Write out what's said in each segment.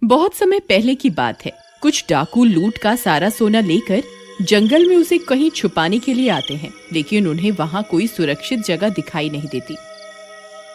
बहुत समय पहले की बात है। कुछ डाकू लूट का सारा सोना लेकर जंगल में उसे कहीं छुपाने के लिए आते हैं, लेकिन उन्हें वहाँ कोई सुरक्षित जगह दिखाई नहीं देती।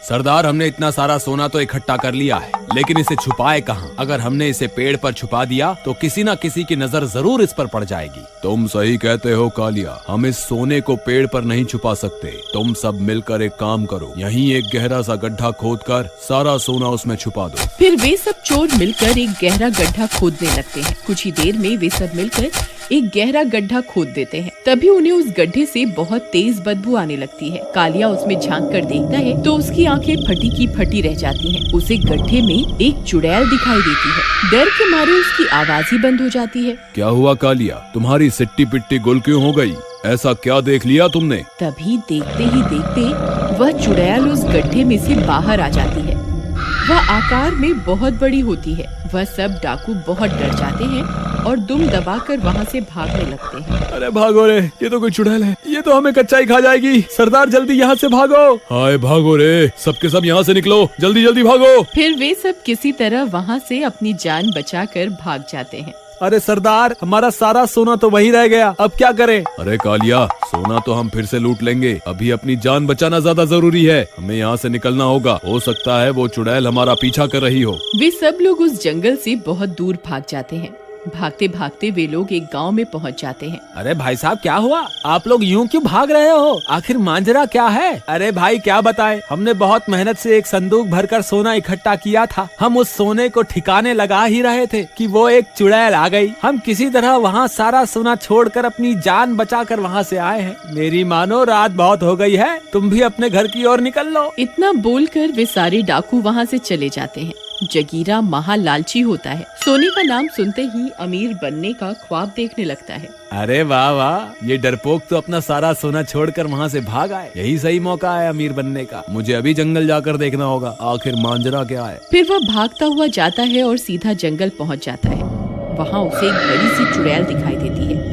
सरदार, हमने इतना सारा सोना तो इकट्ठा कर लिया है, लेकिन इसे छुपाए कहाँ? अगर हमने इसे पेड़ पर छुपा दिया तो किसी न किसी की नजर जरूर इस पर पड़ जाएगी। तुम सही कहते हो कालिया, हम इस सोने को पेड़ पर नहीं छुपा सकते। तुम सब मिलकर एक काम करो, यहीं एक गहरा सा गड्ढा खोदकर सारा सोना उसमें छुपा दो। फिर वे सब चोर मिलकर एक गहरा गड्ढा खोदने लगते हैं। कुछ ही देर में वे सब मिलकर एक गहरा गड्ढा खोद देते हैं। तभी उन्हें उस गड्ढे से बहुत तेज बदबू आने लगती है। कालिया उसमें झांक कर देखता है तो उसकी आंखें फटी की फटी रह जाती हैं। उसे गड्ढे में एक चुड़ैल दिखाई देती है। डर के मारे उसकी आवाज ही बंद हो जाती है। क्या हुआ कालिया, तुम्हारी सिट्टी पिट्टी गुल क्यों हो गई? ऐसा क्या देख लिया तुमने? तभी देखते ही देखते वह चुड़ैल उस गड्ढे में से बाहर आ जाती है। वह आकार में बहुत बड़ी होती है। वह सब डाकू बहुत डर जाते हैं और दुम दबाकर वहाँ से भागने लगते हैं। अरे भागो रे, ये तो कोई चुड़ैल है, ये तो हमें कच्चा ही खा जाएगी। सरदार जल्दी यहाँ से भागो। हाय भागो रे, सबके सब यहाँ से निकलो, जल्दी जल्दी भागो। फिर वे सब किसी तरह वहाँ से अपनी जान बचाकर भाग जाते हैं। अरे सरदार, हमारा सारा सोना तो वहीं रह गया, अब क्या करें? अरे कालिया, सोना तो हम फिर से लूट लेंगे, अभी अपनी जान बचाना ज्यादा जरूरी है। हमें यहाँ से निकलना होगा, हो सकता है वो चुड़ैल हमारा पीछा कर रही हो। वे सब लोग उस जंगल से बहुत दूर भाग जाते हैं। भागते भागते वे लोग एक गांव में पहुंच जाते हैं। अरे भाई साहब, क्या हुआ? आप लोग यूं क्यों भाग रहे हो? आखिर मांजरा क्या है? अरे भाई क्या बताएं, हमने बहुत मेहनत से एक संदूक भरकर सोना इकट्ठा किया था। हम उस सोने को ठिकाने लगा ही रहे थे कि वो एक चुड़ैल आ गई। हम किसी तरह वहाँ सारा सोना छोड़कर अपनी जान बचाकर वहाँ से आए हैं। मेरी मानो रात बहुत हो गई है, तुम भी अपने घर की ओर निकल लो। इतना बोलकर वे सारे डाकू वहाँ से चले जाते हैं। जगीरा महा लालची होता है। सोने का नाम सुनते ही अमीर बनने का ख्वाब देखने लगता है। अरे वाह वाह, ये डरपोक तो अपना सारा सोना छोड़कर वहाँ से भाग आए। यही सही मौका है अमीर बनने का। मुझे अभी जंगल जाकर देखना होगा, आखिर मांजरा क्या है। फिर वह भागता हुआ जाता है और सीधा जंगल पहुँच जाता है। वहाँ उसे एक बड़ी सी चुड़ैल दिखाई देती है।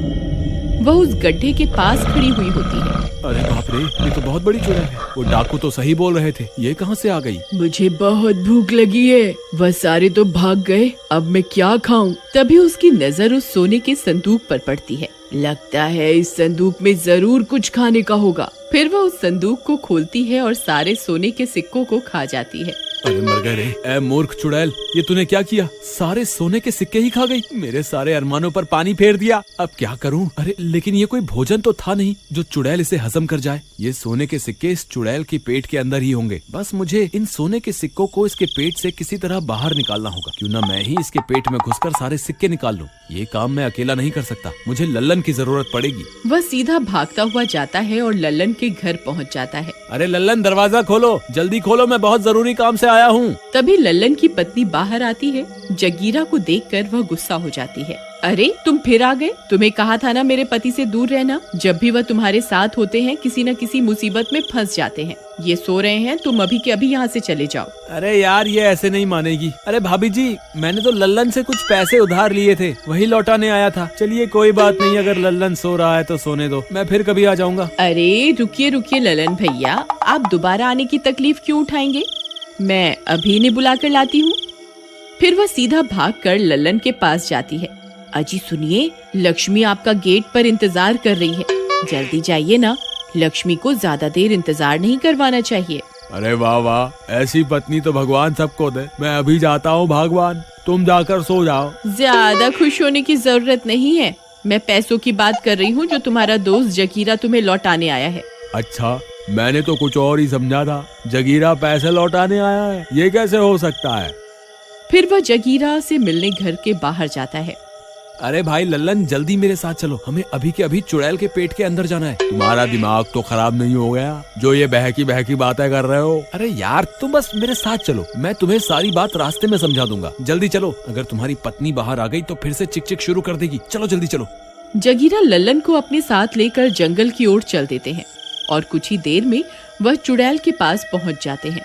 वह उस गड्ढे के पास खड़ी हुई होती है। अरे बाप रे, ये तो बहुत बड़ी चुड़ैल है। वो डाकू तो सही बोल रहे थे, ये कहाँ से आ गई? मुझे बहुत भूख लगी है, वह सारे तो भाग गए, अब मैं क्या खाऊं? तभी उसकी नजर उस सोने के संदूक पर पड़ती है। लगता है इस संदूक में जरूर कुछ खाने का होगा। फिर वह उस संदूक को खोलती है और सारे सोने के सिक्कों को खा जाती है। अरे मर गए रे, ए मूर्ख चुड़ैल, ये तूने क्या किया? सारे सोने के सिक्के ही खा गई, मेरे सारे अरमानों पर पानी फेर दिया। अब क्या करूं? अरे लेकिन ये कोई भोजन तो था नहीं जो चुड़ैल इसे हजम कर जाए। ये सोने के सिक्के इस चुड़ैल के पेट के अंदर ही होंगे। बस मुझे इन सोने के सिक्कों को इसके पेट से किसी तरह बाहर निकालना होगा। क्यों ना मैं ही इसके पेट में घुसकर सारे सिक्के निकाल लूं। ये काम मैं अकेला नहीं कर सकता, मुझे लल्लन की जरूरत पड़ेगी। वह सीधा भागता हुआ जाता है और लल्लन के घर पहुँच जाता है। अरे लल्लन, दरवाजा खोलो, जल्दी खोलो, मैं बहुत जरूरी काम से आया हूँ। तभी लल्लन की पत्नी बाहर आती है। जगीरा को देखकर वह गुस्सा हो जाती है। अरे तुम फिर आ गए, तुम्हें कहा था ना मेरे पति से दूर रहना। जब भी वह तुम्हारे साथ होते हैं किसी न किसी मुसीबत में फंस जाते हैं। ये सो रहे हैं, तुम अभी के अभी यहाँ से चले जाओ। अरे यार, ये ऐसे नहीं मानेगी। अरे भाभी जी, मैंने तो लल्लन से कुछ पैसे उधार लिए थे, वही लौटाने आया था। चलिए कोई बात नहीं, अगर लल्लन सो रहा है तो सोने दो, मैं फिर कभी आ जाऊंगा। अरे रुकिए रुकिए लल्लन भैया, आप दोबारा आने की तकलीफ क्यों उठाएंगे? मैं अभी इन्हें बुला कर लाती हूँ। फिर वह सीधा भागकर लल्लन के पास जाती है। अजी सुनिए, लक्ष्मी आपका गेट पर इंतजार कर रही है, जल्दी जाइए ना। लक्ष्मी को ज्यादा देर इंतजार नहीं करवाना चाहिए। अरे वाह वाह, ऐसी पत्नी तो भगवान सबको दे। मैं अभी जाता हूँ भगवान, तुम जाकर सो जाओ। ज्यादा खुश होने की जरूरत नहीं है, मैं पैसों की बात कर रही हूँ जो तुम्हारा दोस्त जगीरा तुम्हें लौटाने आया है। अच्छा, मैंने तो कुछ और ही समझा था। जगीरा पैसे लौटाने आया है, ये कैसे हो सकता है? फिर वह जगीरा से मिलने घर के बाहर जाता है। अरे भाई लल्लन, जल्दी मेरे साथ चलो, हमें अभी के अभी चुड़ैल के पेट के अंदर जाना है। तुम्हारा दिमाग तो खराब नहीं हो गया जो ये बहकी बहकी बातें कर रहे हो? अरे यार, तुम बस मेरे साथ चलो, मैं तुम्हें सारी बात रास्ते में समझा दूंगा। जल्दी चलो, अगर तुम्हारी पत्नी बाहर आ गई तो फिर से चिक चिक शुरू कर देगी। चलो जल्दी चलो। जगीरा लल्लन को अपने साथ लेकर जंगल की ओर चल देते हैं और कुछ ही देर में वह चुड़ैल के पास पहुंच जाते हैं।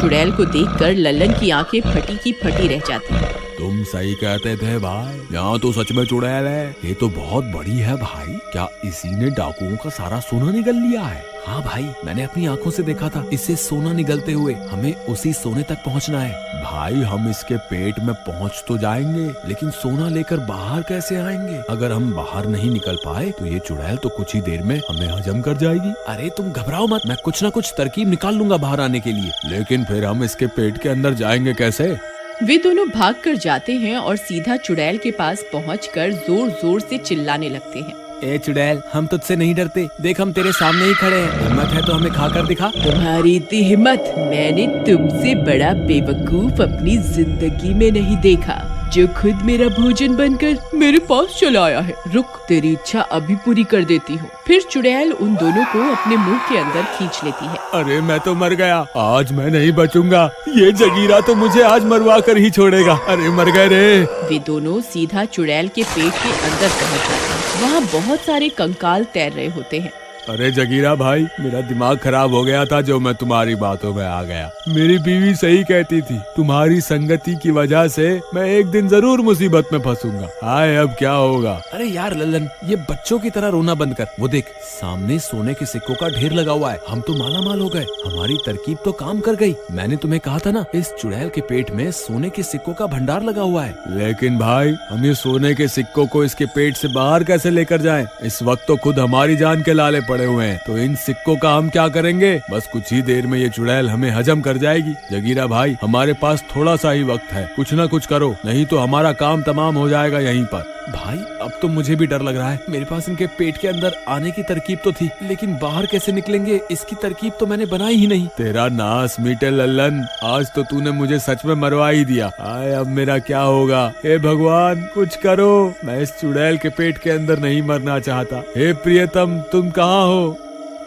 चुड़ैल को देखकर लल्लन की आंखें फटी की फटी रह जाती हैं। तुम सही कहते थे भाई, यहाँ तो सच में चुड़ैल है। ये तो बहुत बड़ी है भाई, क्या इसी ने डाकुओं का सारा सोना निगल लिया है? हाँ भाई, मैंने अपनी आंखों से देखा था इससे सोना निगलते हुए। हमें उसी सोने तक पहुँचना है। भाई हम इसके पेट में पहुँच तो जाएंगे, लेकिन सोना लेकर बाहर कैसे आएंगे? अगर हम बाहर नहीं निकल पाए तो ये चुड़ैल तो कुछ ही देर में हमें हजम कर जाएगी। अरे तुम घबराओ मत, मैं कुछ न कुछ तरकीब निकाल लूंगा बाहर आने के लिए। लेकिन फिर हम इसके पेट के अंदर जाएंगे कैसे? वे दोनों भाग कर जाते हैं और सीधा चुड़ैल के पास पहुंचकर जोर जोर से चिल्लाने लगते हैं। ए चुड़ैल, हम तुझसे नहीं डरते। देख हम तेरे सामने ही खड़े हैं। हिम्मत है तो हमें खाकर दिखा। तुम्हारी इतनी हिम्मत मैंने तुमसे बड़ा बेवकूफ अपनी जिंदगी में नहीं देखा, जो खुद मेरा भोजन बनकर मेरे पास चला आया है। रुक, तेरी इच्छा अभी पूरी कर देती हूँ। फिर चुड़ैल उन दोनों को अपने मुंह के अंदर खींच लेती है। अरे मैं तो मर गया, आज मैं नहीं बचूंगा। ये जगीरा तो मुझे आज मरवा कर ही छोड़ेगा। अरे मर गए रे। वे दोनों सीधा चुड़ैल के पेट के अंदर पहुँच जाते हैं। वहाँ बहुत सारे कंकाल तैर रहे होते हैं। अरे जगीरा भाई, मेरा दिमाग खराब हो गया था जो मैं तुम्हारी बातों में आ गया। मेरी बीवी सही कहती थी, तुम्हारी संगति की वजह से मैं एक दिन जरूर मुसीबत में फंसूंगा। हाय अब क्या होगा? अरे यार लल्लन, ये बच्चों की तरह रोना बंद कर। वो देख, सामने सोने के सिक्कों का ढेर लगा हुआ है। हम तो माला माल हो गए। हमारी तरकीब तो काम कर गई। मैंने तुम्हें कहा था ना, इस चुड़ैल के पेट में सोने के सिक्कों का भंडार लगा हुआ है। लेकिन भाई, हम ये सोने के सिक्कों को इसके पेट से बाहर कैसे लेकर जाएं? इस वक्त तो खुद हमारी जान के लाले पड़े हुए हैं, तो इन सिक्कों का हम क्या करेंगे? बस कुछ ही देर में ये चुड़ैल हमें हजम कर जाएगी। जगीरा भाई, हमारे पास थोड़ा सा ही वक्त है, कुछ ना कुछ करो, नहीं तो हमारा काम तमाम हो जाएगा यहीं पर। भाई अब तो मुझे भी डर लग रहा है। मेरे पास इनके पेट के अंदर आने की तरकीब तो थी, लेकिन बाहर कैसे निकलेंगे इसकी तरकीब तो मैंने बनाई ही नहीं। तेरा नास मीटे लल्लन, आज तो तूने मुझे सच में मरवा ही दिया। आए अब मेरा क्या होगा? हे भगवान कुछ करो, मैं इस चुड़ैल के पेट के अंदर नहीं मरना चाहता। हे प्रियतम, तुम कहाँ हो?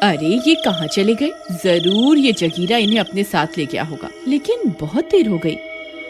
अरे ये कहाँ चले गए? जरूर ये जगीरा इन्हें अपने साथ ले गया होगा, लेकिन बहुत देर हो गई,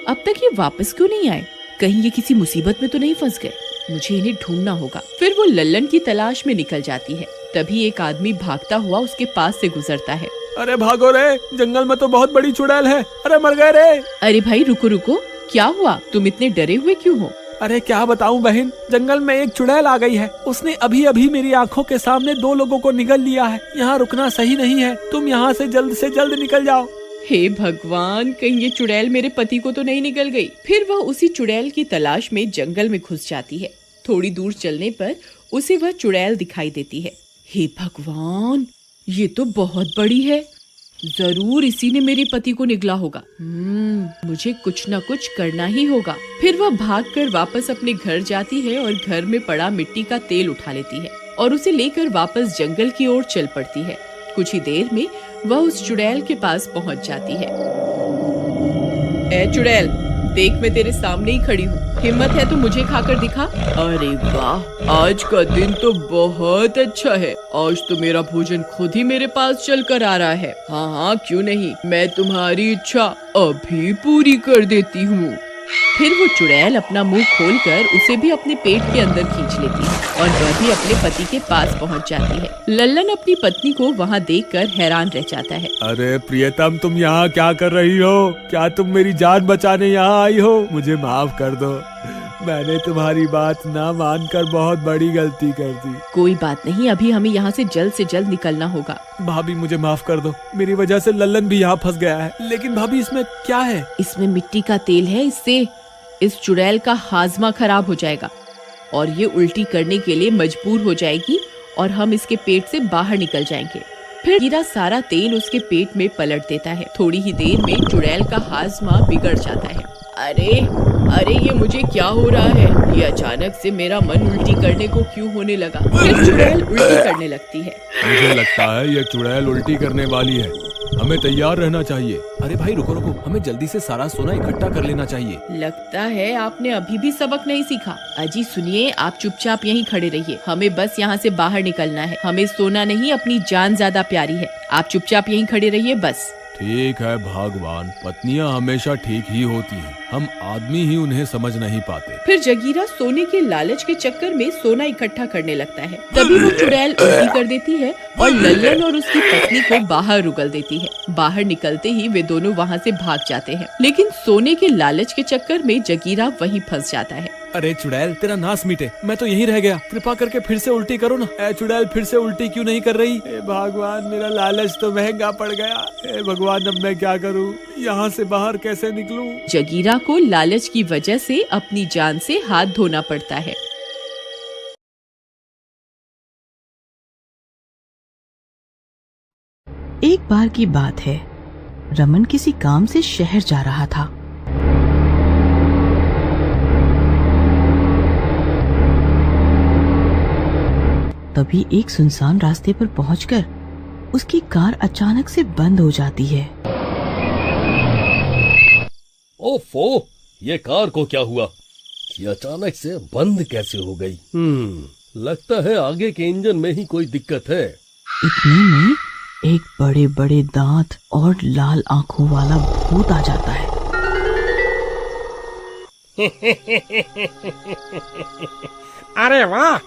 अब तक ये वापस क्यों नहीं आए? कहीं ये किसी मुसीबत में तो नहीं फंस गए? मुझे इन्हें ढूंढना होगा। फिर वो लल्लन की तलाश में निकल जाती है। तभी एक आदमी भागता हुआ उसके पास से गुजरता है। अरे भागो रे, जंगल में तो बहुत बड़ी चुड़ैल है। अरे मर गए रे। अरे भाई रुको रुको, क्या हुआ? तुम इतने डरे हुए क्यों हो? अरे क्या बताऊं बहन, जंगल में एक चुड़ैल आ गई है। उसने अभी अभी मेरी आंखों के सामने 2 लोगों को निगल लिया है। यहाँ रुकना सही नहीं है, तुम यहाँ से जल्द निकल जाओ। हे भगवान, कहीं ये चुड़ैल मेरे पति को तो नहीं निकल गई। फिर वह उसी चुड़ैल की तलाश में जंगल में घुस जाती है। थोड़ी दूर चलने पर उसे वह चुड़ैल दिखाई देती है। हे भगवान, ये तो बहुत बड़ी है। जरूर इसी ने मेरे पति को निगला होगा। मुझे कुछ न कुछ करना ही होगा। फिर वह भागकर वापस अपने घर जाती है और घर में पड़ा मिट्टी का तेल उठा लेती है और उसे लेकर वापस जंगल की ओर चल पड़ती है। कुछ ही देर में वह उस चुड़ैल के पास पहुंच जाती है। ए चुड़ैल, देख मैं तेरे सामने ही खड़ी हूँ, हिम्मत है तो मुझे खाकर दिखा। अरे वाह, आज का दिन तो बहुत अच्छा है। आज तो मेरा भोजन खुद ही मेरे पास चल कर आ रहा है। हाँ हाँ क्यों नहीं, मैं तुम्हारी इच्छा अभी पूरी कर देती हूँ। फिर वो चुड़ैल अपना मुंह खोलकर उसे भी अपने पेट के अंदर खींच लेती है और वह भी अपने पति के पास पहुंच जाती है। लल्लन अपनी पत्नी को वहां देखकर हैरान रह जाता है। अरे प्रियतम, तुम यहाँ क्या कर रही हो? क्या तुम मेरी जान बचाने यहाँ आई हो? मुझे माफ कर दो, मैंने तुम्हारी बात ना मानकर बहुत बड़ी गलती कर दी। कोई बात नहीं, अभी हमें यहाँ से जल्द निकलना होगा। भाभी मुझे माफ कर दो, मेरी वजह से लल्लन भी यहाँ फंस गया है। लेकिन भाभी इसमें क्या है? इसमें मिट्टी का तेल है, इससे इस चुड़ैल का हाजमा खराब हो जाएगा और ये उल्टी करने के लिए मजबूर हो जाएगी और हम इसके पेट से बाहर निकल जाएंगे। फिर हीरा सारा तेल उसके पेट में पलट देता है। थोड़ी ही देर में चुड़ैल का हाजमा बिगड़ जाता है। अरे ये मुझे क्या हो रहा है? ये अचानक से मेरा मन उल्टी करने को क्यों होने लगा? फिर चुड़ैल उल्टी करने लगती है। मुझे लगता है ये चुड़ैल उल्टी करने वाली है, हमें तैयार रहना चाहिए। अरे भाई रुको, हमें जल्दी से सारा सोना इकट्ठा कर लेना चाहिए। लगता है आपने अभी भी सबक नहीं सीखा। अजी सुनिए, आप चुपचाप यहीं खड़े रहिए, हमें बस यहाँ से बाहर निकलना है। हमें सोना नहीं, अपनी जान ज्यादा प्यारी है। आप चुपचाप यहीं खड़े रहिए बस। ठीक है भगवान, पत्नियां हमेशा ठीक ही होती हैं। हम आदमी ही उन्हें समझ नहीं पाते। फिर जगीरा सोने के लालच के चक्कर में सोना इकट्ठा करने लगता है। तभी वो चुड़ैल उल्टी कर देती है और लल्लन और उसकी पत्नी को बाहर उगल देती है। बाहर निकलते ही वे दोनों वहाँ से भाग जाते हैं, लेकिन सोने के लालच के चक्कर में जगीरा वहीं फंस जाता है। अरे चुड़ैल, तेरा नाश मिटे, मैं तो यहीं रह गया। कृपा करके फिर से उल्टी करो ना। ए चुड़ैल, फिर से उल्टी क्यों नहीं कर रही? ए भगवान, मेरा लालच तो महंगा पड़ गया। ए भगवान, अब मैं क्या करूं? यहाँ से बाहर कैसे निकलूं? जगीरा को लालच की वजह से अपनी जान से हाथ धोना पड़ता है। एक बार की बात है, रमन किसी काम से शहर जा रहा था। तभी एक सुनसान रास्ते पर पहुंचकर उसकी कार अचानक से बंद हो जाती है। ओफो, ये कार को क्या हुआ? ये अचानक से बंद कैसे हो गई? लगता है आगे के इंजन में ही कोई दिक्कत है। इतने में एक बड़े बड़े दांत और लाल आंखों वाला भूत आ जाता है। अरे वाह,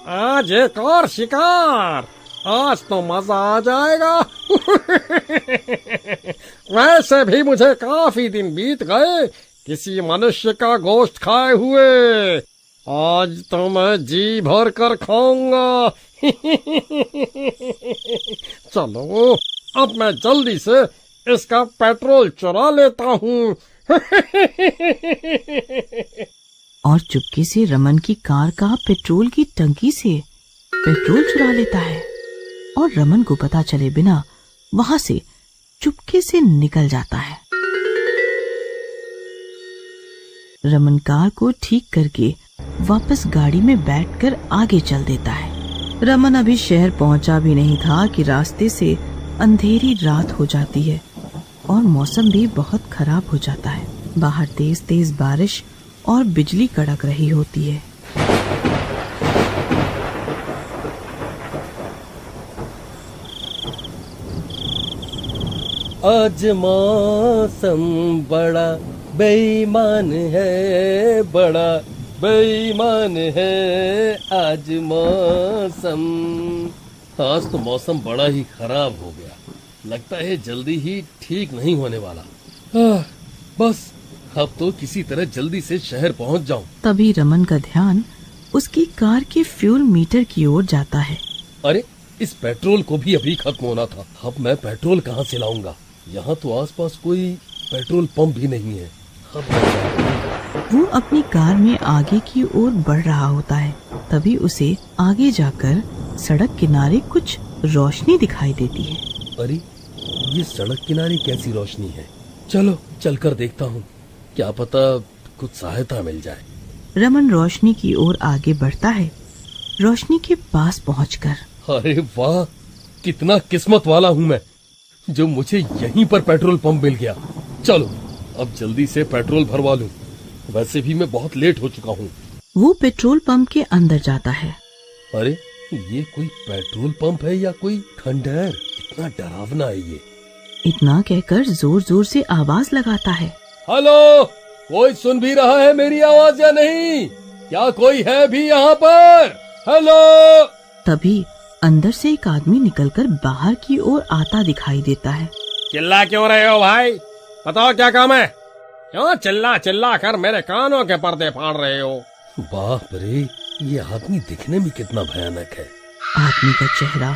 आज एक और शिकार, आज तो मजा आ जाएगा। वैसे भी मुझे काफी दिन बीत गए किसी मनुष्य का गोश्त खाए हुए। आज तो मैं जी भर कर खाऊंगा। चलो, अब मैं जल्दी से इसका पेट्रोल चुरा लेता हूँ। और चुपके से रमन की कार का पेट्रोल की टंकी से पेट्रोल चुरा लेता है और रमन को पता चले बिना वहां से चुपके से निकल जाता है। रमन कार को ठीक करके वापस गाड़ी में बैठकर आगे चल देता है। रमन अभी शहर पहुंचा भी नहीं था कि रास्ते से अंधेरी रात हो जाती है और मौसम भी बहुत खराब हो जाता है। बाहर तेज तेज बारिश और बिजली कड़क रही होती है। आज मौसम बड़ा बेईमान है, बड़ा बेईमान है आज मौसम। आज तो मौसम बड़ा ही खराब हो गया। लगता है जल्दी ही ठीक नहीं होने वाला। बस अब तो किसी तरह जल्दी से शहर पहुंच जाऊं। तभी रमन का ध्यान उसकी कार के फ्यूल मीटर की ओर जाता है। अरे, इस पेट्रोल को भी अभी खत्म होना था। अब मैं पेट्रोल कहाँ से लाऊंगा? यहाँ तो आसपास कोई पेट्रोल पंप भी नहीं है। अब मैं क्या करूंगा? वो अपनी कार में आगे की ओर बढ़ रहा होता है। तभी उसे आगे जाकर सड़क किनारे कुछ रोशनी दिखाई देती है। अरे, ये सड़क किनारे कैसी रोशनी है? चलो चलकर देखता हूँ, क्या पता कुछ सहायता मिल जाए। रमन रोशनी की ओर आगे बढ़ता है। रोशनी के पास पहुंचकर, अरे वाह, कितना किस्मत वाला हूँ मैं जो मुझे यहीं पर पेट्रोल पंप मिल गया। चलो अब जल्दी से पेट्रोल भरवा लूं। वैसे भी मैं बहुत लेट हो चुका हूँ। वो पेट्रोल पंप के अंदर जाता है। अरे, ये कोई पेट्रोल पंप है या कोई खंडहर? इतना डरावना है ये। इतना कहकर जोर जोर से आवाज लगाता है। हेलो, कोई सुन भी रहा है मेरी आवाज या नहीं? क्या कोई है भी यहाँ पर? हेलो। तभी अंदर से एक आदमी निकलकर बाहर की ओर आता दिखाई देता है। चिल्ला क्यों रहे हो भाई? बताओ क्या काम है? क्यों चिल्ला चिल्ला कर मेरे कानों के पर्दे फाड़ रहे हो? बाप रे, ये आदमी दिखने में कितना भयानक है। आदमी का चेहरा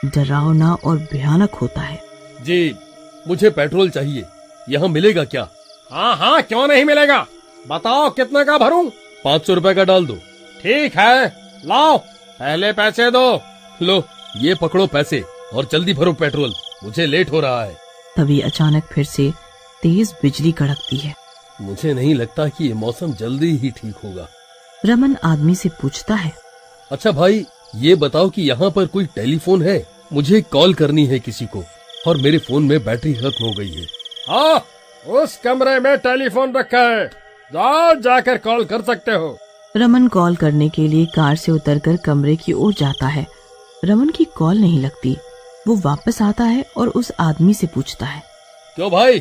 डरावना और भयानक होता है। जी, मुझे पेट्रोल चाहिए, यहाँ मिलेगा क्या? हाँ हाँ, क्यों नहीं मिलेगा? बताओ कितने का भरूं? 500 रुपए का डाल दो। ठीक है, लाओ, पहले पैसे दो। लो, ये पकड़ो पैसे और जल्दी भरो पेट्रोल, मुझे लेट हो रहा है। तभी अचानक फिर से तेज बिजली कड़कती है। मुझे नहीं लगता कि ये मौसम जल्दी ही ठीक होगा। रमन आदमी से पूछता है। अच्छा भाई, ये बताओ कि यहाँ पर कोई टेलीफोन है? मुझे कॉल करनी है किसी को और मेरे फोन में बैटरी खत्म हो गई है। हाँ, उस कमरे में टेलीफोन रखा है, जाओ जाकर कॉल कर सकते हो। रमन कॉल करने के लिए कार से उतरकर कमरे की ओर जाता है। रमन की कॉल नहीं लगती। वो वापस आता है और उस आदमी से पूछता है। क्यों भाई,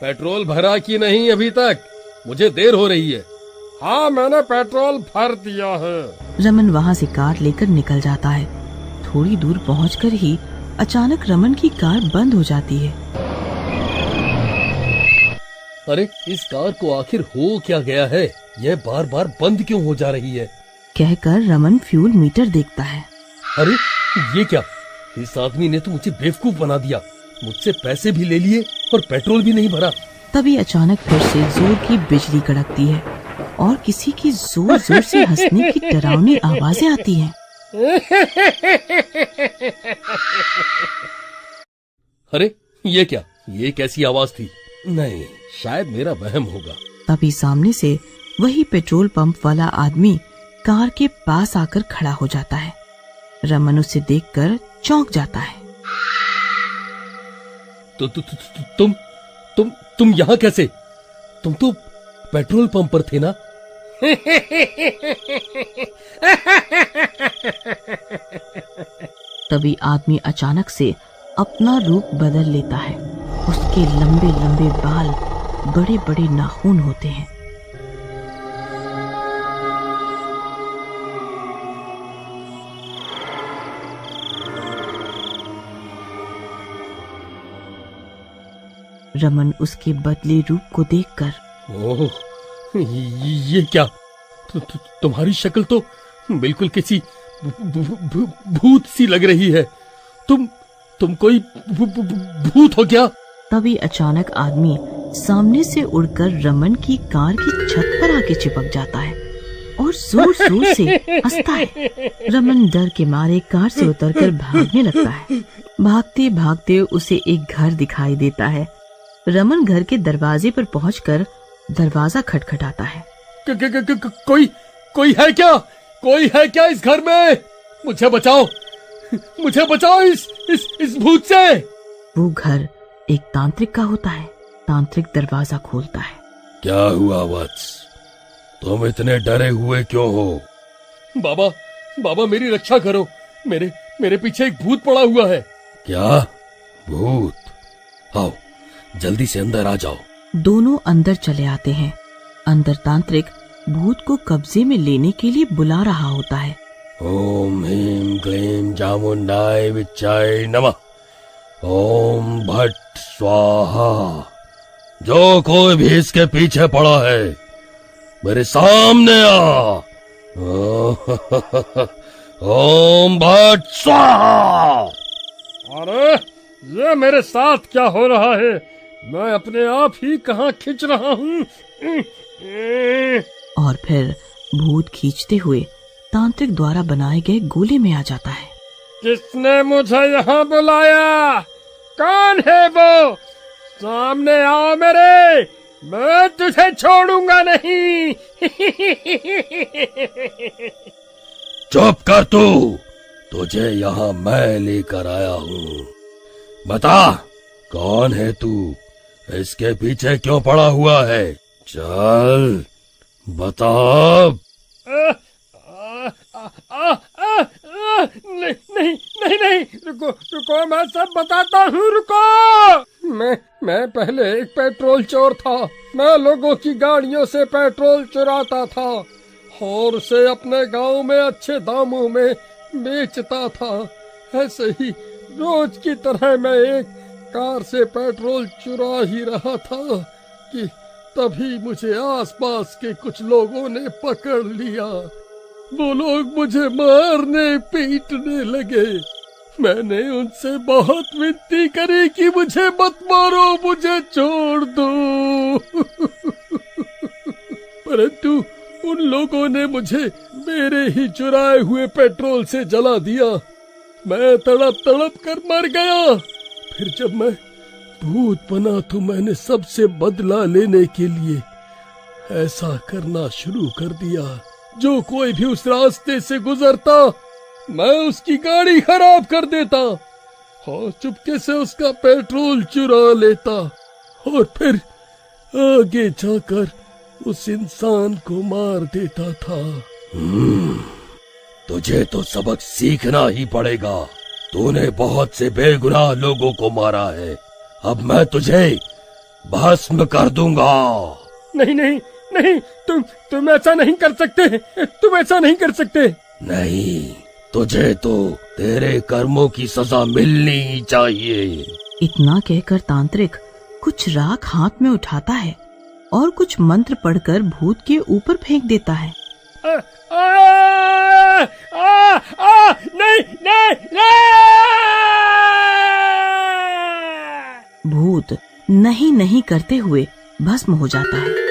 पेट्रोल भरा कि नहीं अभी तक? हाँ हाँ, क्यों नहीं मिलेगा? बताओ कितने का भरूं? 500 रुपए का डाल दो। ठीक है, लाओ, पहले पैसे दो। लो, ये पकड़ो पैसे और जल्दी भरो पेट्रोल, मुझे लेट हो रहा है। मुझे देर हो रही है। हाँ, मैंने पेट्रोल भर दिया है। रमन वहाँ से कार लेकर निकल जाता है। थोड़ी दूर पहुंचकर ही अचानक रमन की कार बंद हो जाती है। अरे इस कार को आखिर हो क्या गया है? यह बार बार बंद क्यों हो जा रही है? कहकर रमन फ्यूल मीटर देखता है। अरे ये क्या? इस आदमी ने तो मुझे बेवकूफ बना दिया। मुझसे पैसे भी ले लिए और पेट्रोल भी नहीं भरा। तभी अचानक फिर से जोर की बिजली कड़कती है और किसी की जोर जोर से हंसने की डरावनी आवाजें आती हैं। अरे ये क्या? ये कैसी आवाज थी? नहीं, शायद मेरा वहम होगा। तभी सामने से वही पेट्रोल पंप वाला आदमी कार के पास आकर खड़ा हो जाता है। रमन उसे देखकर चौंक जाता है। तुम यहाँ कैसे? तुम तो पेट्रोल पंप पर थे ना? तभी आदमी अचानक से अपना रूप बदल लेता है। उसके लंबे लंबे बाल, बड़े बड़े नाखून होते हैं। रमन उसके बदले रूप को देखकर, ओह, ये क्या? तुम्हारी शक्ल तो बिल्कुल किसी भूत सी लग रही है। तुम कोई भूत हो क्या? तभी अचानक आदमी सामने से उड़कर रमन की कार की छत पर आके चिपक जाता है और जोर जोर से हंसता है। रमन डर के मारे कार से उतरकर भागने लगता है। भागते भागते उसे एक घर दिखाई देता है। रमन घर के दरवाजे पर पहुंचकर दरवाजा खटखटाता है। कोई है क्या? कोई है क्या इस घर में? मुझे बचाओ, मुझे बचाओ इस भूत से। वो घर एक तांत्रिक का होता है। तांत्रिक दरवाजा खोलता है। क्या हुआ वत्स? तुम इतने डरे हुए क्यों हो? बाबा मेरी रक्षा करो। मेरे पीछे एक भूत पड़ा हुआ है। क्या भूत? आओ जल्दी से अंदर आ जाओ। दोनों अंदर चले आते हैं। अंदर तांत्रिक भूत को कब्जे में लेने के लिए बुला रहा होता है। ओम ह्रीं क्लीं चामुंडाय विच्चाय नमः। ओम भट्ट स्वाहा। जो कोई भी इसके पीछे पड़ा है मेरे सामने आ। ओम भट्ट स्वाहा। अरे ये मेरे साथ क्या हो रहा है? मैं अपने आप ही कहाँ खींच रहा हूँ। और फिर भूत खींचते हुए तांत्रिक द्वारा बनाए गए गोले में आ जाता है। किसने मुझे यहाँ बुलाया? कौन है वो? सामने आओ मेरे, मैं तुझे छोड़ूंगा नहीं। चुप कर तू, तुझे यहाँ मैं लेकर आया हूँ। बता कौन है तू? इसके पीछे क्यों पड़ा हुआ है? चल बता। नहीं, रुको, मैं सब बताता हूँ, रुको। मैं पहले एक पेट्रोल चोर था। मैं लोगों की गाड़ियों से पेट्रोल चुराता था और उसे अपने गांव में अच्छे दामों में बेचता था। ऐसे ही रोज की तरह मैं एक कार से पेट्रोल चुरा ही रहा था कि तभी मुझे आसपास के कुछ लोगों ने पकड़ लिया। वो लोग मुझे मारने पीटने लगे। मैंने उनसे बहुत विनती करी कि मुझे मत मारो, मुझे छोड़ दो। परंतु उन लोगों ने मुझे मेरे ही चुराए हुए पेट्रोल से जला दिया। मैं तड़प तड़प कर मर गया। फिर जब मैं भूत बना तो मैंने सबसे बदला लेने के लिए ऐसा करना शुरू कर दिया। जो कोई भी उस रास्ते से गुजरता मैं उसकी गाड़ी खराब कर देता और चुपके से उसका पेट्रोल चुरा लेता और फिर आगे जाकर उस इंसान को मार देता था। तुझे तो सबक सीखना ही पड़ेगा। तूने बहुत से बेगुनाह लोगों को मारा है। अब मैं तुझे भस्म कर दूंगा। नहीं नहीं नहीं, तुम ऐसा नहीं कर सकते, तुम ऐसा नहीं कर सकते। नहीं, तुझे तो तेरे कर्मों की सजा मिलनी ही चाहिए। इतना कहकर तांत्रिक कुछ राख हाथ में उठाता है और कुछ मंत्र पढ़कर भूत के ऊपर फेंक देता है। नहीं नहीं नहीं। भूत नहीं नहीं करते हुए भस्म हो जाता है।